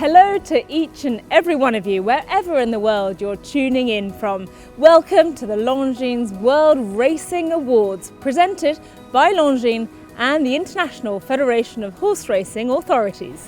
Hello to each and every one of you, wherever in the world you're tuning in from. Welcome to the Longines World Racing Awards, presented by Longines and the International Federation of Horse Racing Authorities.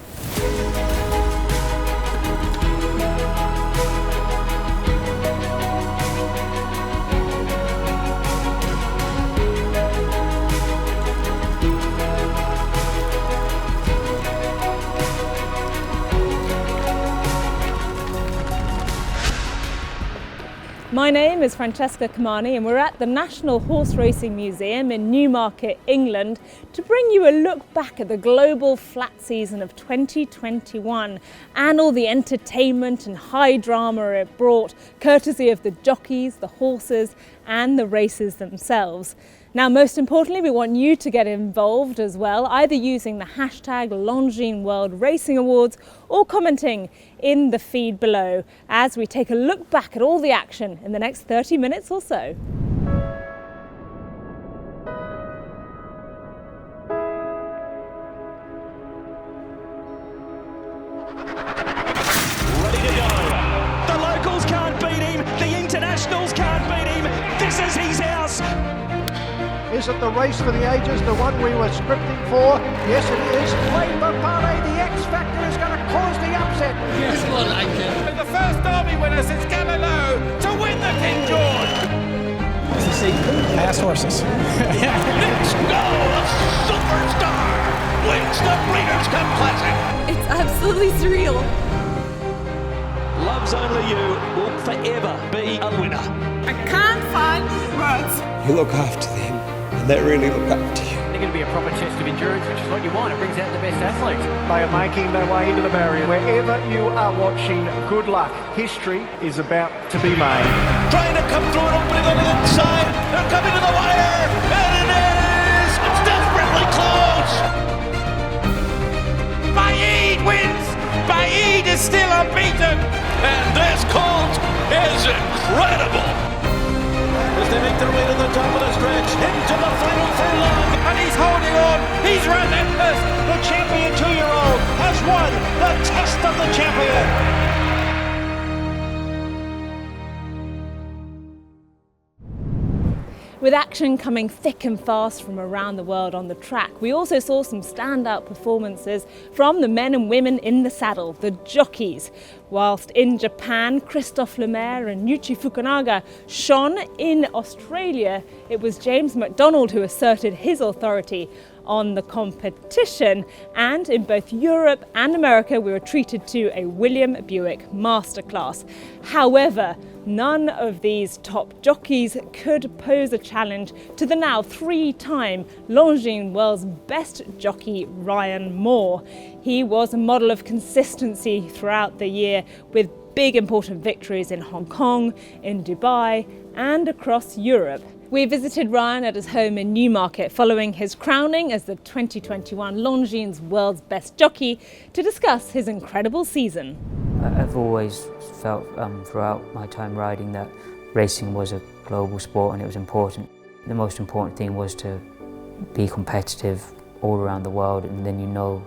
My name is Francesca Cumani and we're at the National Horse Racing Museum in Newmarket, England, to bring you a look back at the global flat season of 2021 and all the entertainment and high drama it brought, courtesy of the jockeys, the horses and the races themselves. Now, most importantly, we want you to get involved as well, either using the hashtag Longines World Racing Awards or commenting in the feed below as we take a look back at all the action in the next 30 minutes or so. Ready to go. The locals can't beat him. The internationals can't beat him. This is his house. Is it the race for the ages, the one we were scripting for? Yes, it is. Wait for Pare, the X Factor is going to cause the upset. Yes, well, I can. The first Derby winner since Galileo to win the King George. It's the sequel. Ass horses. Let's go. A superstar wins the Breeders' Cup Classic. It's absolutely surreal. Loves Only You will forever be a winner. I can't find words. You look after them, and they really look after you. They're going to be a proper test of endurance, which is what you want. It brings out the best athletes. They are making their way into the barrier. Wherever you are watching, good luck. History is about to be made. Trying to come through an opening on the inside. They're coming to the wire. And it is. It's desperately close. Baid wins. Baid is still unbeaten. And this colt is incredible. As they make their way to the top of the stretch, into the final furlong. And he's holding on. He's relentless. The champion 2-year-old has won the test of the champion. With action coming thick and fast from around the world on the track, we also saw some standout performances from the men and women in the saddle, the jockeys. Whilst in Japan, Christophe Lemaire and Yuichi Fukunaga shone, in Australia, it was James McDonald who asserted his authority on the competition, and in both Europe and America we were treated to a William Buick masterclass. However, none of these top jockeys could pose a challenge to the now 3-time Longines World's best jockey, Ryan Moore. He was a model of consistency throughout the year, with big important victories in Hong Kong, in Dubai and across Europe. We visited Ryan at his home in Newmarket following his crowning as the 2021 Longines World's Best Jockey to discuss his incredible season. I've always felt throughout my time riding that racing was a global sport and it was important. The most important thing was to be competitive all around the world, and then you know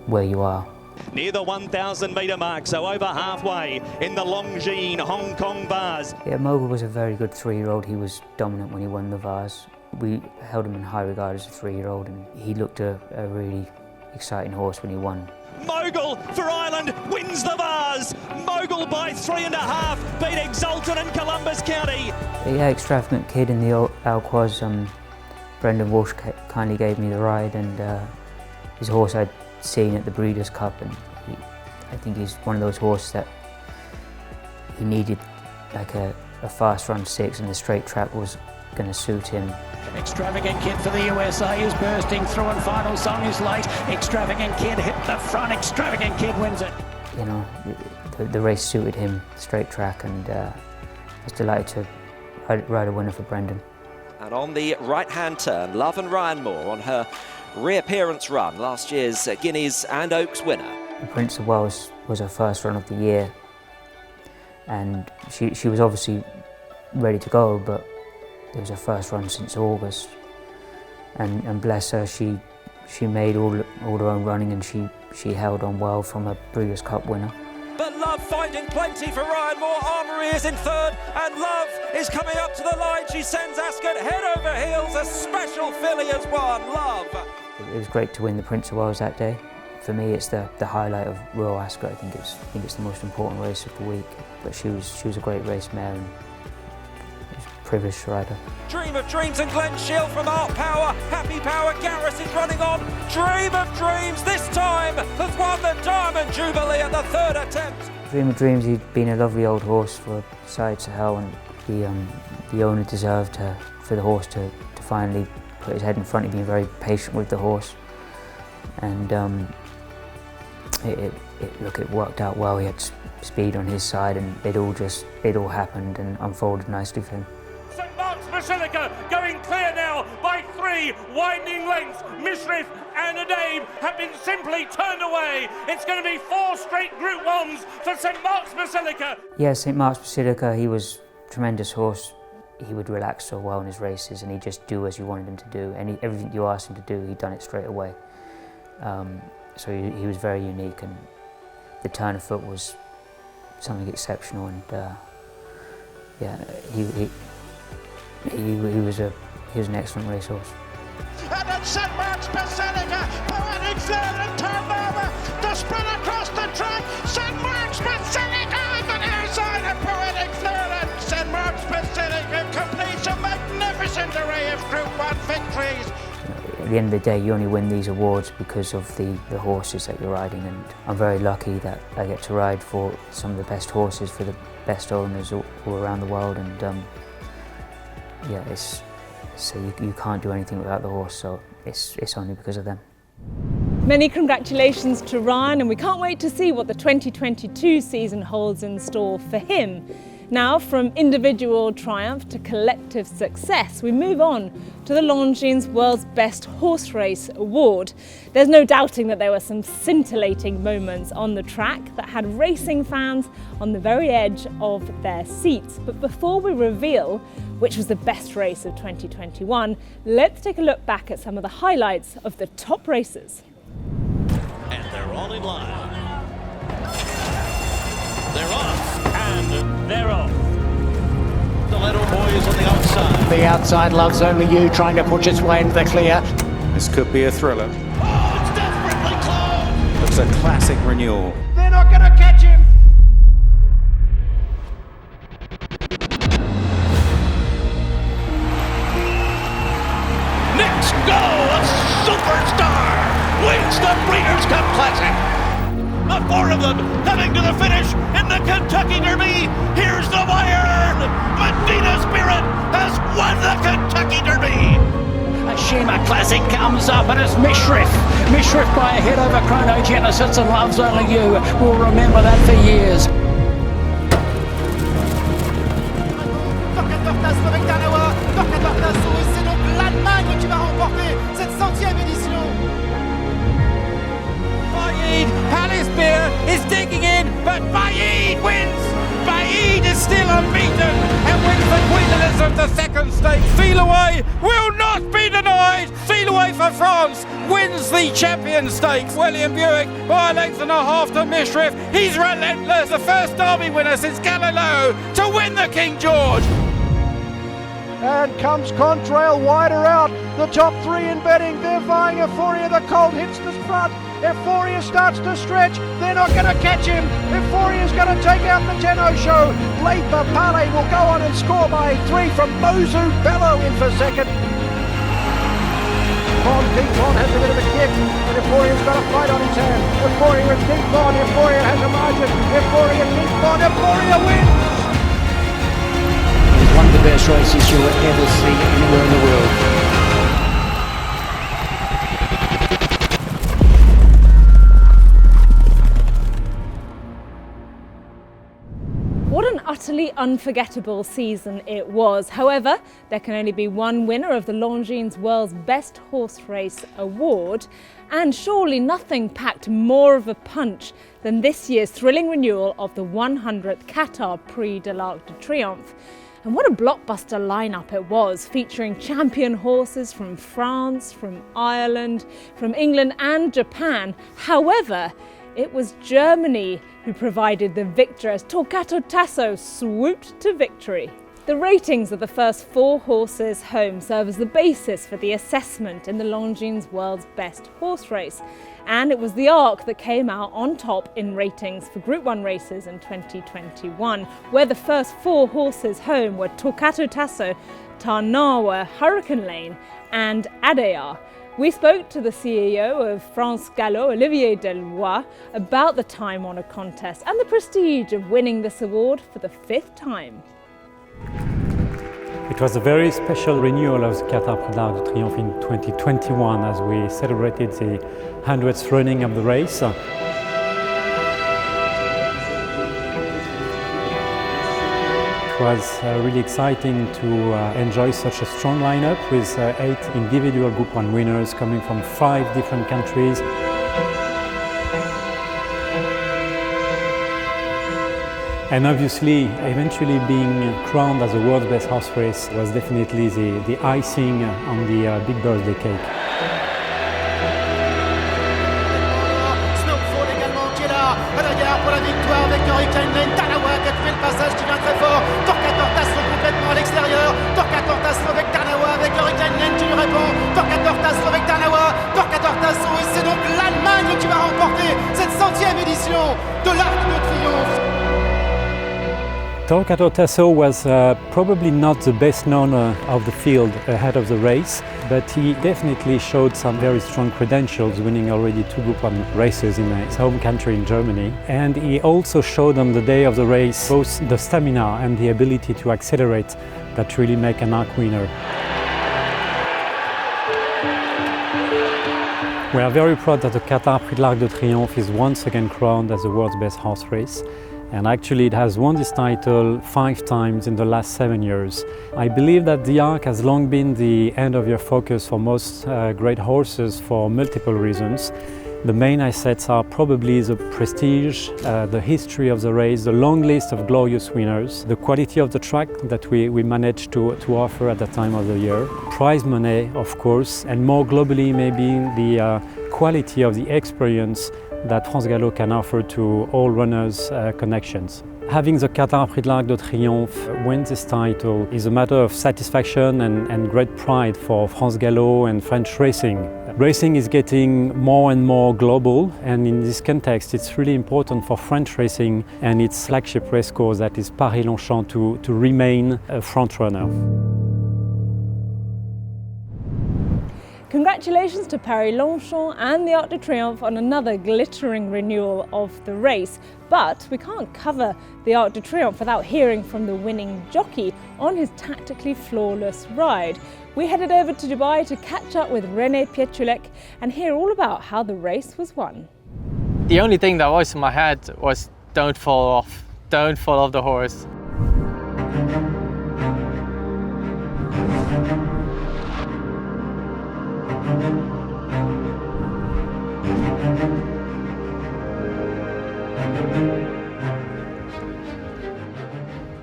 where you are. Near the 1,000 metre mark, so over halfway in the Longines Hong Kong Vase. Yeah, Mogul was a very good 3-year-old. He was dominant when he won the Vase. We held him in high regard as a 3-year-old, and he looked a really exciting horse when he won. Mogul for Ireland wins the Vase. Mogul by 3.5 beat Exultant in Columbus County. Yeah, Extravagant Kid in the Alquois. Brendan Walsh kindly gave me the ride, and his horse I'd seen at the Breeders' Cup, and I think he's one of those horses that he needed like a fast run 6, and the straight track was going to suit him. Extravagant Kid for the USA is bursting through, and Final Song is late. Extravagant Kid hit the front. Extravagant Kid wins it. You know, the race suited him, straight track, and I was delighted to ride a winner for Brendan. And on the right-hand turn, Love and Ryan Moore on her reappearance run, last year's Guineas and Oaks winner. The Prince of Wales was her first run of the year, and she was obviously ready to go, but it was her first run since August, and bless her, she made all her own running, and she she held on well from a Breeders' Cup winner. But Love finding plenty for Ryan Moore. Armory is in third, and Love is coming up to the line. She sends Ascot head over heels. A special filly has won. Love. It was great to win the Prince of Wales that day. For me, it's the highlight of Royal Ascot. I think it's the most important race of the week. But she was a great race mare, and it was a privilege to ride her. Dream of Dreams and Glen Shield from Art Power. Happy Power, Garris is running on. Dream of Dreams this time has won the Diamond Jubilee at the third attempt. Dream of Dreams, he'd been a lovely old horse for sides to hell, and the owner deserved for the horse to finally put his head in front. He'd been very patient with the horse, and it worked out well. He had speed on his side, and it all happened and unfolded nicely for him. St Mark's Basilica going clear now by 3 winding lengths. Mishriff and Adabe have been simply turned away. It's going to be 4 straight Group 1s for St Mark's Basilica. Yeah, St Mark's Basilica, he was a tremendous horse. He would relax so well in his races, and he'd just do as you wanted him to do. And everything you asked him to do, he'd done it straight away. So he was very unique, and the turn of foot was something exceptional. And yeah, he was an excellent racehorse. And then St Mark's Basilica, poetic third and turned over. The sprint across the track. St Mark's Basilica on the near side, a poetic third, and St Mark's Basilica completes a magnificent array of Group 1 victories. At the end of the day, you only win these awards because of the horses that you're riding, and I'm very lucky that I get to ride for some of the best horses for the best owners all around the world, and yeah, so you can't do anything without the horse, so it's only because of them. Many congratulations to Ryan, and we can't wait to see what the 2022 season holds in store for him. Now, from individual triumph to collective success, we move on to the Longines World's Best Horse Race Award. There's no doubting that there were some scintillating moments on the track that had racing fans on the very edge of their seats. But before we reveal which was the best race of 2021, let's take a look back at some of the highlights of the top races. And they're all in line. They're off, and they're off. The little boy is on the outside. The outside Loves Only You trying to push its way into the clear. This could be a thriller. Oh, it's desperately close. Looks a classic renewal. They're not going to catch him. Next go, a superstar wins the Breeders' Cup Classic. The 4 of them heading to the finish in the Kentucky Derby. Here's the iron. Medina Spirit has won the Kentucky Derby. A Shima Classic comes up, and it's Mishriff. Mishriff by a head over Chrono Genesis and Loves Only You. We'll remember that for years. C'est donc l'Allemagne qui va remporter cette 100e édition. Baid, Palace Beer is digging in, but Baid wins. Baid is still unbeaten and wins the Queen Elizabeth II stakes. Feel Away will not be denied. Feel Away for France wins the Champion Stakes. William Buick by a length and a half to Mishriff. He's relentless. The first Derby winner since Galileo to win the King George. And comes Contrail wider out. The top 3 in betting. They're vying. Euphoria, the colt hits the front. Euphoria starts to stretch. They're not going to catch him. Euphoria's going to take out the Tenno Show. Late Papale will go on and score by 3 from Bozu Bello in for second. Deep Bond has a bit of a kick, and Euphoria's got a fight on his hand. Euphoria and Deep Bond. Euphoria has a margin. Euphoria, Deep Bond. Euphoria wins. One of the best races you will ever see anywhere in the world. What an utterly unforgettable season it was. However, there can only be one winner of the Longines World's Best Horse Race Award, and surely nothing packed more of a punch than this year's thrilling renewal of the 100th Qatar Prix de l'Arc de Triomphe. And what a blockbuster lineup it was, featuring champion horses from France, from Ireland, from England and Japan. However, it was Germany who provided the victor as Torquato Tasso swooped to victory. The ratings of the first 4 horses home serve as the basis for the assessment in the Longines World's Best Horse Race. And it was the Arc that came out on top in ratings for Group 1 races in 2021, where the first 4 horses home were Torquato Tasso, Tarnawa, Hurricane Lane and Adayar. We spoke to the CEO of France Gallo, Olivier Delois, about the time-honoured contest and the prestige of winning this award for the 5th time. It was a very special renewal of the Qatar Prix d'Arc de Triomphe in 2021 as we celebrated the 100th running of the race. It was really exciting to enjoy such a strong lineup with 8 individual Group 1 winners coming from 5 different countries. And obviously, eventually being crowned as the world's best horse race was definitely the icing on the big birthday cake. Snowfall également qui est là. Adayar pour la victoire avec Hurricane Lane. Tarnawa qui a tué le passage qui vient très fort. Torquato Tasso complètement à l'extérieur. Torquato Tasso avec Tarnawa avec Hurricane Lane qui lui répond. Torquato Tasso avec Tarnawa. Torquato Tasso et c'est donc l'Allemagne qui va remporter cette 100e édition de l'Arc de Triomphe. Torquato Tasso was probably not the best known of the field ahead of the race, but he definitely showed some very strong credentials, winning already 2 Group 1 races in his home country in Germany. And he also showed on the day of the race both the stamina and the ability to accelerate that really make an Arc winner. We are very proud that the Qatar Prix d'Arc de Triomphe is once again crowned as the world's best horse race. And actually it has won this title 5 times in the last 7 years. I believe that the Arc has long been the end-of-year focus for most great horses for multiple reasons. The main assets are probably the prestige, the history of the race, the long list of glorious winners, the quality of the track that we managed to offer at that time of the year, prize money of course, and more globally maybe the quality of the experience that France Gallo can offer to all runners' connections. Having the Qatar Prix d'Arc de Triomphe win this title is a matter of satisfaction and great pride for France Gallo and French racing. Racing is getting more and more global, and in this context it's really important for French racing and its flagship racecourse, that is Paris-Longchamp, to remain a front runner. Congratulations to Paris-Longchamp and the Arc de Triomphe on another glittering renewal of the race. But we can't cover the Arc de Triomphe without hearing from the winning jockey on his tactically flawless ride. We headed over to Dubai to catch up with René Pietulek and hear all about how the race was won. The only thing that was in my head was don't fall off the horse.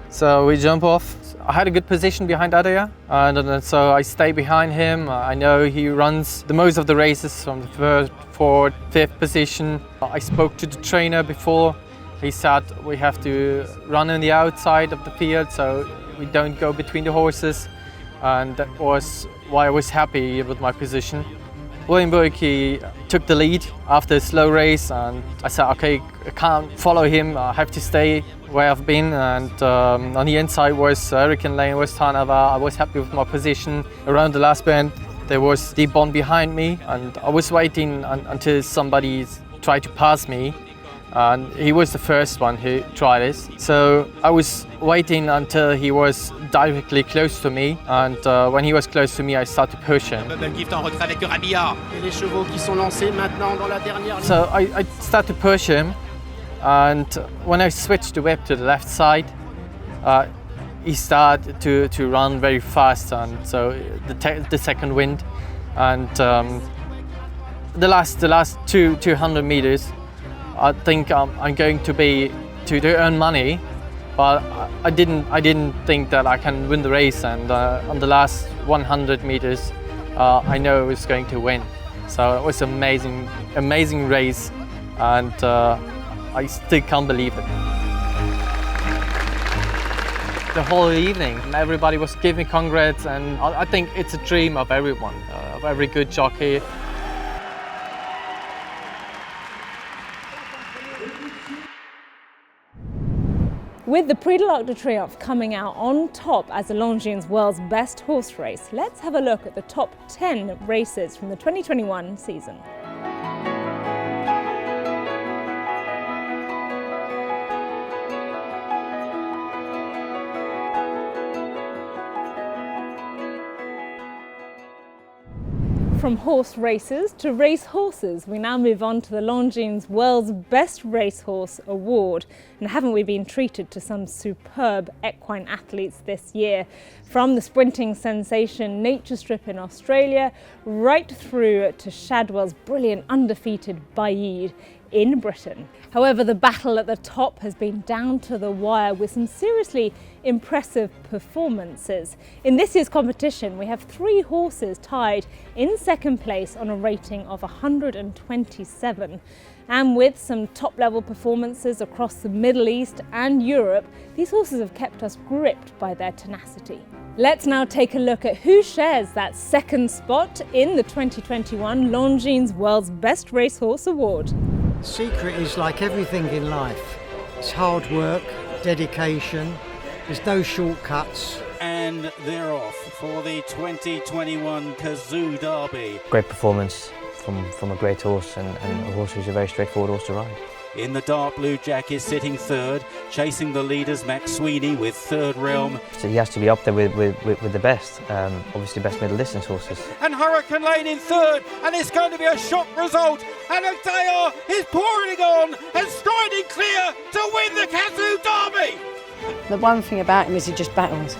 So we jump off. I had a good position behind Adayar, and so I stay behind him. I know he runs the most of the races from the 3rd, 4th, 5th position. I spoke to the trainer before. He said we have to run on the outside of the field so we don't go between the horses, and that was why I was happy with my position. William he took the lead after a slow race, and I said, okay, I can't follow him, I have to stay where I've been. And on the inside was Hurricane Lane, was Tarnawa. I was happy with my position. Around the last bend, there was Deep Bond behind me, and I was waiting until somebody tried to pass me. And he was the first one who tried this. So I was waiting until he was directly close to me, and when he was close to me, I started to push him. So I started to push him, and when I switched the whip to the left side, he started to run very fast, and so the second wind, and the last 200 meters. I think I'm going to earn money but I didn't think that I can win the race, and on the last 100 meters I know I was going to win. So it was an amazing race, and I still can't believe it. The whole evening, everybody was giving me congrats, and I think it's a dream of everyone, of every good jockey. With the Prix de Triomphe coming out on top as the Longines World's best horse race, let's have a look at the top 10 races from the 2021 season. From horse races to race horses, we now move on to the Longines World's Best Racehorse Award. And haven't we been treated to some superb equine athletes this year? From the sprinting sensation Nature Strip in Australia, right through to Shadwell's brilliant undefeated Baid in Britain. However, the battle at the top has been down to the wire with some seriously impressive performances. In this year's competition, we have 3 horses tied in second place on a rating of 127. And with some top-level performances across the Middle East and Europe, these horses have kept us gripped by their tenacity. Let's now take a look at who shares that second spot in the 2021 Longines World's Best Racehorse Award. Secret is like everything in life. It's hard work, dedication, there's no shortcuts. And they're off for the 2021 Kazoo Derby. Great performance from a great horse, and a horse who's a very straightforward horse to ride. In the dark blue jacket, sitting third, chasing the leaders, Max Sweeney with Third Realm. So he has to be up there with the best, obviously best middle distance horses. And Hurricane Lane in third, and it's going to be a shock result. And Adair is pouring on and striding clear to win the Kazoo Derby. The one thing about him is he just battles.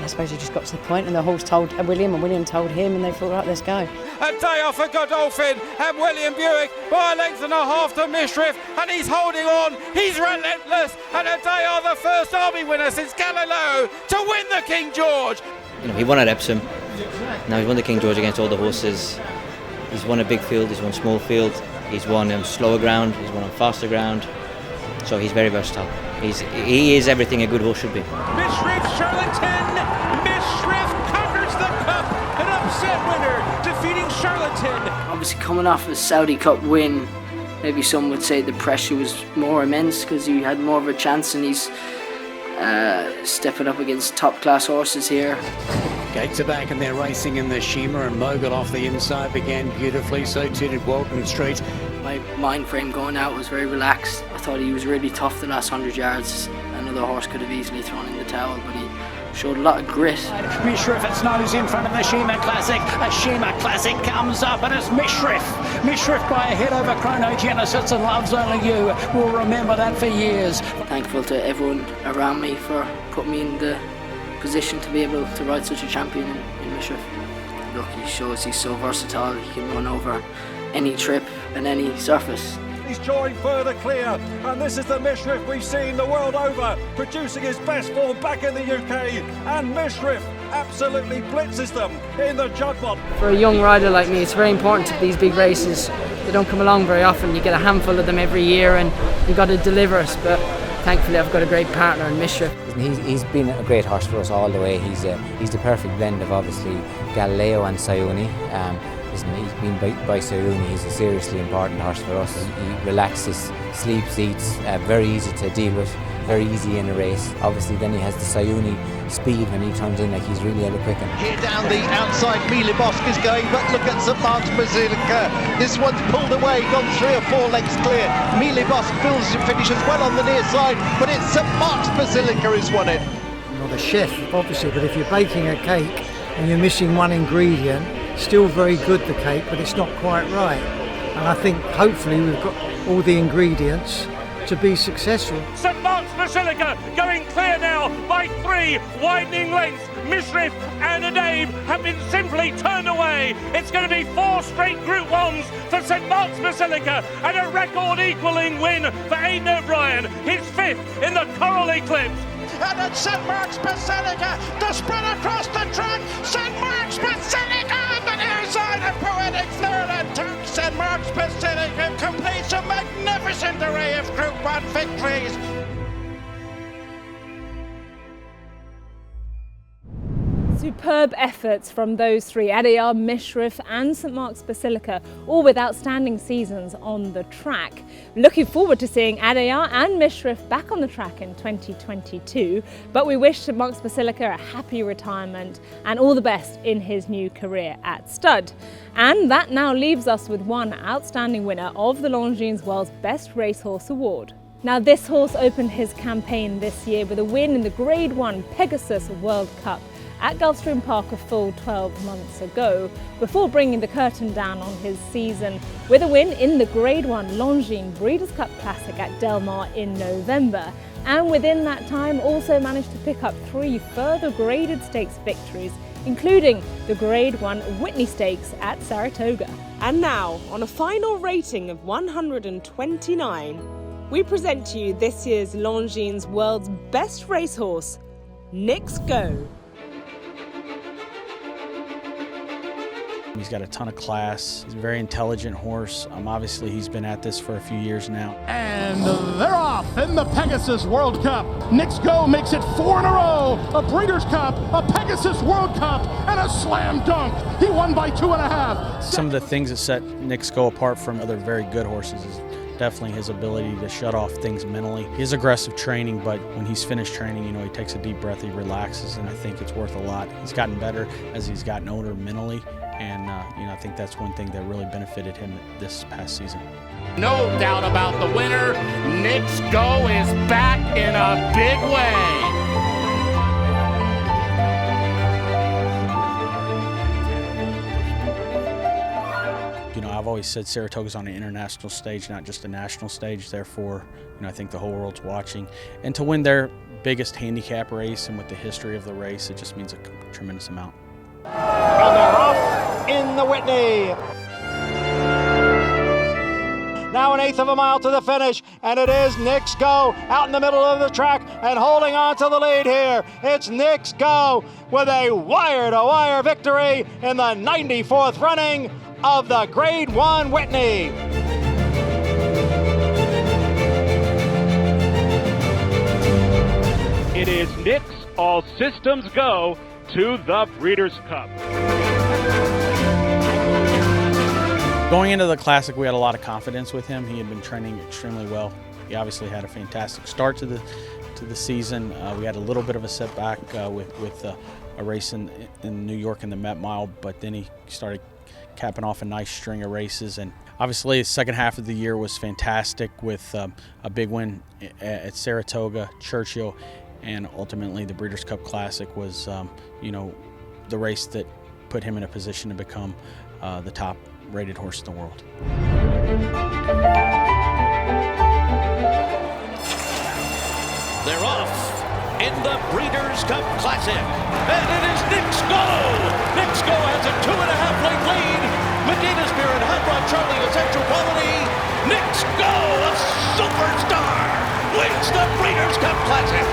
I suppose he just got to the point, and the horse told William, and William told him, and they thought, right, let's go. Adair for Godolphin, and William Buick by a length and a half to Mishriff, and he's holding on, he's relentless, and Adair the first Derby winner since Galileo to win the King George. You know, he won at Epsom, now he's won the King George against all the horses. He's won a big field, he's won small field, he's won on slower ground, he's won on faster ground, so he's very versatile. He is everything a good horse should be. Mishriff Charlatan, Mishriff conquers the cup, an upset winner, defeating Charlatan. Obviously coming off a Saudi Cup win, maybe some would say the pressure was more immense because he had more of a chance, and he's stepping up against top class horses here. Gates are back and they're racing in the shimmer, and Mogul off the inside began beautifully, so too did Walton Street. My mind frame going out was very relaxed. I thought he was really tough the last 100 yards. Another horse could have easily thrown in the towel, but he showed a lot of grit. Mishriff, it's nose in front of the Shima Classic. A Shima Classic comes up, and it's Mishriff. Mishriff by a head over Chronogenesis and Loves Only You. We'll remember that for years. Thankful to everyone around me for putting me in the position to be able to ride such a champion in Mishriff. Look, he shows he's so versatile. He can run over any trip and any surface. He's drawing further clear, and this is the Mishriff we've seen the world over, producing his best form back in the UK, and Mishriff absolutely blitzes them in the Jugbot. For a young rider like me, it's very important to these big races. They don't come along very often. You get a handful of them every year, and you've got to deliver us, but thankfully I've got a great partner in Mishriff. He's been a great horse for us all the way. He's the perfect blend of obviously Galileo and Sayuni. He's been by Sayuni. He's a seriously important horse for us. He relaxes, sleeps, eats, very easy to deal with, very easy in a race. Obviously then he has the Sayuni speed when he turns in, like he's really out of quicken. Here down the outside, Mili Bosk is going, but look at St Mark's Basilica. This one's pulled away, gone 3 or 4 lengths clear. Mili Bosk finishes well on the near side, but it's St Mark's Basilica who's won it. I'm not a chef, obviously, but if you're baking a cake and you're missing one ingredient, still very good, the cake, but it's not quite right. And I think hopefully we've got all the ingredients to be successful. St Mark's Basilica going clear now by 3 widening lengths. Mishriff and Adaib have been simply turned away. It's going to be 4 straight Group 1s for St Mark's Basilica, and a record equalling win for Aidan O'Brien, his 5th in the Coral Eclipse. and it's St. Mark's Basilica, the spread across the track, St. Mark's Basilica on the near side of Poetic third and turn. St. Mark's Basilica completes a magnificent array of Group 1 victories. Superb efforts from those three, Adayar, Mishrif and St Mark's Basilica, all with outstanding seasons on the track. Looking forward to seeing Adayar and Mishrif back on the track in 2022, but we wish St Mark's Basilica a happy retirement and all the best in his new career at stud. And that now leaves us with one outstanding winner of the Longines World's Best Racehorse Award. Now, this horse opened his campaign this year with a win in the Grade 1 Pegasus World Cup at Gulfstream Park a full 12 months ago, before bringing the curtain down on his season with a win in the Grade 1 Longines Breeders' Cup Classic at Del Mar in November. And within that time also managed to pick up 3 further graded stakes victories, including the Grade 1 Whitney Stakes at Saratoga. And now, on a final rating of 129, we present to you this year's Longines World's Best Racehorse, Nix Go. He's got a ton of class. He's a very intelligent horse. Obviously, he's been at this for a few years now. And they're off in the Pegasus World Cup. Nix Go makes it 4 in a row. A Breeders' Cup, a Pegasus World Cup, and a slam dunk. He won by 2.5. Some of the things that set Nix Go apart from other very good horses is definitely his ability to shut off things mentally. He has aggressive training, but when he's finished training, he takes a deep breath, he relaxes, and I think it's worth a lot. He's gotten better as he's gotten older mentally. And I think that's one thing that really benefited him this past season. No doubt about the winner. Nix Go is back in a big way. I've always said Saratoga's on an international stage, not just a national stage. Therefore, I think the whole world's watching. And to win their biggest handicap race and with the history of the race, it just means a tremendous amount. And they're off in the Whitney. Now 1/8 of a mile to the finish, and it is Nix Go out in the middle of the track and holding on to the lead here. It's Nix Go with a wire-to-wire victory in the 94th running of the Grade 1 Whitney. It is Nix, all systems go to the Breeders' Cup. Going into the Classic, we had a lot of confidence with him. He had been training extremely well. He obviously had a fantastic start to the season. We had a little bit of a setback with a race in New York in the Met Mile, but then he started capping off a nice string of races. And obviously, the second half of the year was fantastic with a big win at Saratoga, Churchill, and ultimately the Breeders' Cup Classic was, the race that put him in a position to become the top-rated horse in the world. They're off in the Breeders' Cup Classic, and it is Nix Go! Nix Go has a 2.5-length lead. Medina Spirit, Hot Rod Charlie, Essential Quality. Nix Go, a superstar, wins the Breeders' Cup Classic.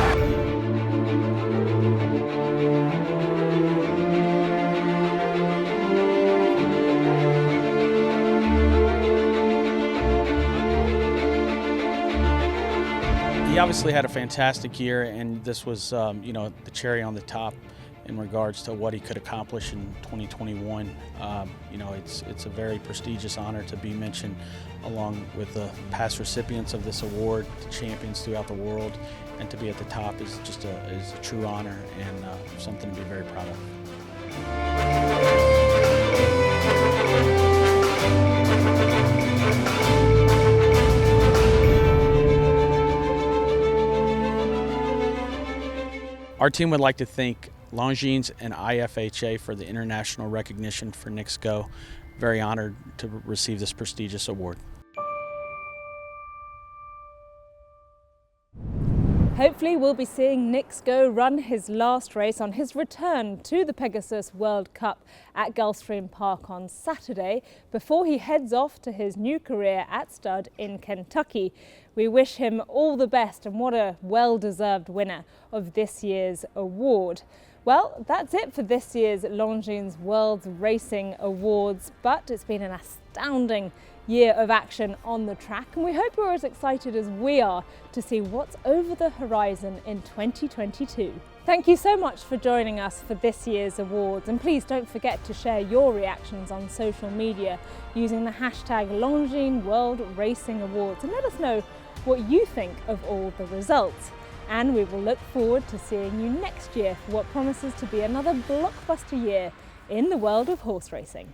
He obviously had a fantastic year, and this was, the cherry on the top in regards to what he could accomplish in 2021. It's a very prestigious honor to be mentioned along with the past recipients of this award, the champions throughout the world, and to be at the top is just a true honor and something to be very proud of. Our team would like to thank Longines and IFHA for the international recognition for Nix Go. Very honored to receive this prestigious award. Hopefully we'll be seeing Nix Go run his last race on his return to the Pegasus World Cup at Gulfstream Park on Saturday before he heads off to his new career at stud in Kentucky. We wish him all the best, and what a well-deserved winner of this year's award. Well, that's it for this year's Longines World Racing Awards, but it's been an astounding year of action on the track, and we hope you're as excited as we are to see what's over the horizon in 2022. Thank you so much for joining us for this year's awards, and please don't forget to share your reactions on social media using the hashtag Longines World Racing Awards, and let us know what you think of all the results. And we will look forward to seeing you next year for what promises to be another blockbuster year in the world of horse racing.